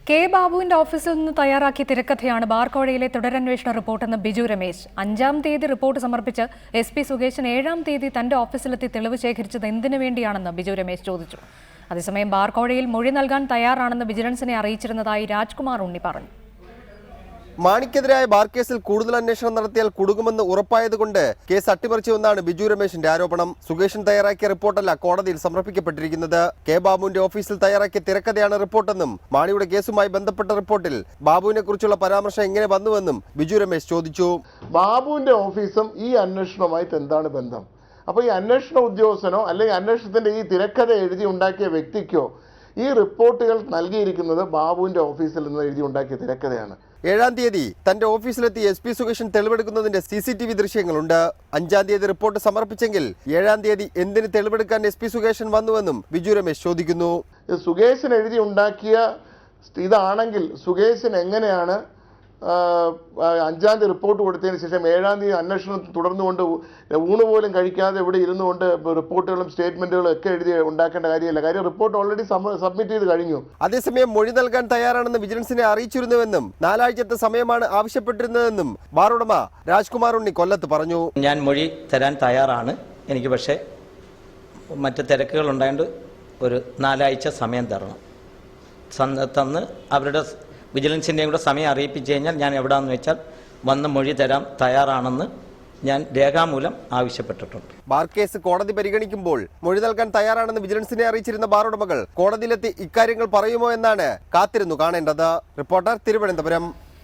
K ബാബുവിന്റെ ഓഫീസിൽ നിന്ന് തയ്യാറാക്കിയ തിരക്കഥയാണ് ബാർക്കോഴയിലെ തുടരന്വേഷണ റിപ്പോർട്ടെന്ന് ബിജു രമേശ്. 5-ാം തീയതി റിപ്പോർട്ട് സമർപ്പിച്ച് SP സുകേശൻ 7-ാം തീയതി തന്റെ ഓഫീസിലെത്തി തെളിവ് ശേഖരിച്ചത് എന്തിനു വേണ്ടിയാണെന്ന് ബിജു രമേശ് ചോദിച്ചു. അതേസമയം ബാർക്കോഴയിൽ മൊഴി നൽകാൻ തയ്യാറാണെന്ന് വിജിലൻസിനെ അറിയിച്ചിരുന്നതായി രാജ്കുമാർ ഉണ്ണി പറഞ്ഞു. മാണിക്കെതിരായ ബാർ കേസിൽ കൂടുതൽ അന്വേഷണം നടത്തിയാൽ കുടുങ്ങുമെന്ന് ഉറപ്പായതുകൊണ്ട് കേസ് അട്ടിമറിച്ചുവെന്നാണ് ബിജു രമേശിന്റെ ആരോപണം. സുകേഷൻ തയ്യാറാക്കിയ റിപ്പോർട്ടല്ല കോടതിയിൽ സമർപ്പിക്കപ്പെട്ടിരിക്കുന്നത്. കെ ബാബുവിന്റെ ഓഫീസിൽ തയ്യാറാക്കിയ തിരക്കഥയാണ് റിപ്പോർട്ടെന്നും മാണിയുടെ കേസുമായി ബന്ധപ്പെട്ട റിപ്പോർട്ടിൽ ബാബുവിനെ കുറിച്ചുള്ള പരാമർശം എങ്ങനെ വന്നുവെന്നും ബിജു രമേശ് ചോദിച്ചു. ബാബുവിന്റെ ഓഫീസും ഈ അന്വേഷണവുമായിട്ട് എന്താണ് ബന്ധം? അപ്പോൾ ഈ അന്വേഷണ ഉദ്യോഗസ്ഥനോ അല്ലെങ്കിൽ അന്വേഷണത്തിന്റെ ഈ തിരക്കഥ എഴുതി ഉണ്ടാക്കിയ വ്യക്തിക്കോ ഈ റിപ്പോർട്ടുകൾ നൽകിയിരിക്കുന്നത് ബാബുവിന്റെ ഓഫീസിൽ നിന്ന് എഴുതി ഉണ്ടാക്കിയ തിരക്കഥയാണ്. 7-ാം തീയതി തന്റെ ഓഫീസിലെത്തി SP സുകേഷൻ തെളിവെടുക്കുന്നതിന്റെ CCTV ദൃശ്യങ്ങളുണ്ട്. 5-ാം തീയതി റിപ്പോർട്ട് സമർപ്പിച്ചെങ്കിൽ 7-ാം തീയതി എന്തിന് തെളിവെടുക്കാൻ SP സുകേഷൻ വന്നുവെന്നും ബിജു രമേശ് ചോദിക്കുന്നു. സുകേശൻ എഴുതി ഉണ്ടാക്കിയ ഇതാണെങ്കിൽ സുകേശൻ എങ്ങനെയാണ് 5-ാം തീയതി റിപ്പോർട്ട് കൊടുത്തതിന് ശേഷം 7-ാം തീയതി അന്വേഷണം തുടർന്നുകൊണ്ട് ഊണ് പോലും കഴിക്കാതെ ഇവിടെ ഇരുന്നുകൊണ്ട് റിപ്പോർട്ടുകളും സ്റ്റേറ്റ്മെന്റുകളും ഒക്കെ എഴുതി ഉണ്ടാക്കേണ്ട കാര്യമല്ല. കാര്യം റിപ്പോർട്ട് ഓൾറെഡി സബ്മിറ്റ് ചെയ്ത് കഴിഞ്ഞു. അതേസമയം മൊഴി നൽകാൻ തയ്യാറാണെന്ന് വിജിലൻസിനെ അറിയിച്ചിരുന്നുവെന്നും 4 ആഴ്ചത്തെ സമയമാണ് ആവശ്യപ്പെട്ടിരുന്നതെന്നും ബാർ ഉടമ രാജ്കുമാർ ഉണ്ണി കൊല്ലത്ത് പറഞ്ഞു. ഞാൻ മൊഴി തരാൻ തയ്യാറാണ്. എനിക്ക് പക്ഷേ മറ്റ് തിരക്കുകൾ ഉണ്ടായതുകൊണ്ട് ഒരു 4 ആഴ്ച സമയം തരണം. തന്ന് അവരുടെ വിജിലൻസിൻ്റെയും കൂടെ സമയം അറിയിപ്പിച്ചു കഴിഞ്ഞാൽ ഞാൻ എവിടെയാണെന്ന് വെച്ചാൽ വന്ന് മൊഴി തരാൻ തയ്യാറാണെന്ന് ഞാൻ രേഖാമൂലം ആവശ്യപ്പെട്ടിട്ടുണ്ട്. ബാർ കേസ് കോടതി പരിഗണിക്കുമ്പോൾ മൊഴി നൽകാൻ തയ്യാറാണെന്ന് വിജിലൻസിനെ അറിയിച്ചിരുന്ന ബാർ ഉടമകൾ കോടതിയിലെത്തി ഇക്കാര്യങ്ങൾ പറയുമോ എന്നാണ് കാത്തിരുന്നു കാണേണ്ടത്. റിപ്പോർട്ടർ, തിരുവനന്തപുരം.